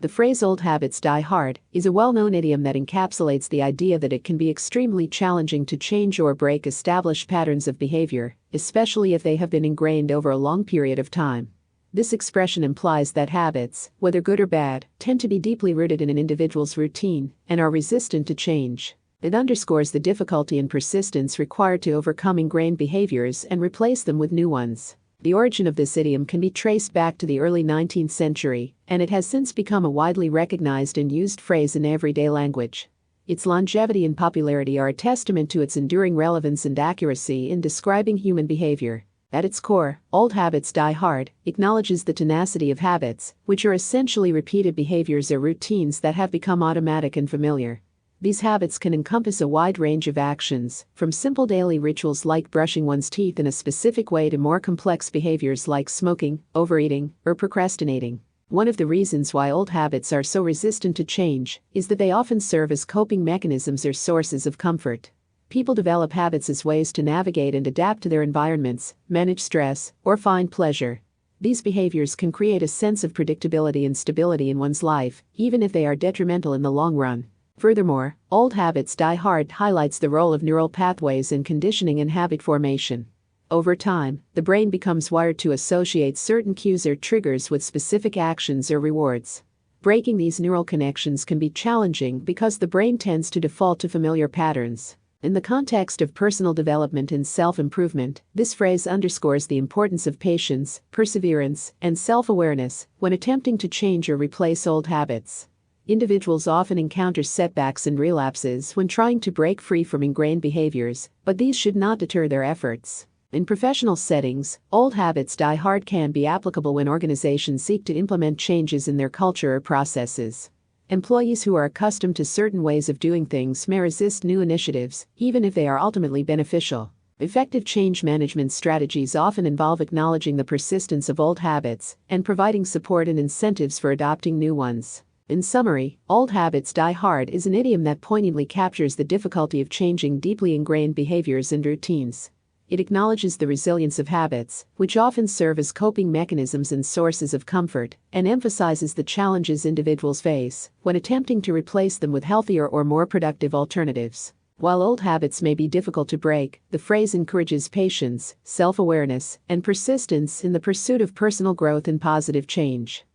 The phrase "old habits die hard" is a well-known idiom that encapsulates the idea that it can be extremely challenging to change or break established patterns of behavior, especially if they have been ingrained over a long period of time. This expression implies that habits, whether good or bad, tend to be deeply rooted in an individual's routine and are resistant to change. It underscores the difficulty and persistence required to overcome ingrained behaviors and replace them with new ones. The origin of this idiom can be traced back to the early 19th century, and it has since become a widely recognized and used phrase in everyday language. Its longevity and popularity are a testament to its enduring relevance and accuracy in describing human behavior. At its core, "Old Habits Die Hard" acknowledges the tenacity of habits, which are essentially repeated behaviors or routines that have become automatic and familiar. These habits can encompass a wide range of actions, from simple daily rituals like brushing one's teeth in a specific way to more complex behaviors like smoking, overeating, or procrastinating. One of the reasons why old habits are so resistant to change is that they often serve as coping mechanisms or sources of comfort. People develop habits as ways to navigate and adapt to their environments, manage stress, or find pleasure. These behaviors can create a sense of predictability and stability in one's life, even if they are detrimental in the long run. Furthermore, "Old Habits Die Hard" highlights the role of neural pathways in conditioning and habit formation. Over time, the brain becomes wired to associate certain cues or triggers with specific actions or rewards. Breaking these neural connections can be challenging because the brain tends to default to familiar patterns. In the context of personal development and self-improvement, this phrase underscores the importance of patience, perseverance, and self-awareness when attempting to change or replace old habits. Individuals often encounter setbacks and relapses when trying to break free from ingrained behaviors, but these should not deter their efforts. In professional settings, "Old Habits Die Hard" can be applicable when organizations seek to implement changes in their culture or processes. Employees who are accustomed to certain ways of doing things may resist new initiatives, even if they are ultimately beneficial. Effective change management strategies often involve acknowledging the persistence of old habits and providing support and incentives for adopting new ones. In summary, "Old Habits Die Hard" is an idiom that poignantly captures the difficulty of changing deeply ingrained behaviors and routines. It acknowledges the resilience of habits, which often serve as coping mechanisms and sources of comfort, and emphasizes the challenges individuals face when attempting to replace them with healthier or more productive alternatives. While old habits may be difficult to break, the phrase encourages patience, self-awareness, and persistence in the pursuit of personal growth and positive change.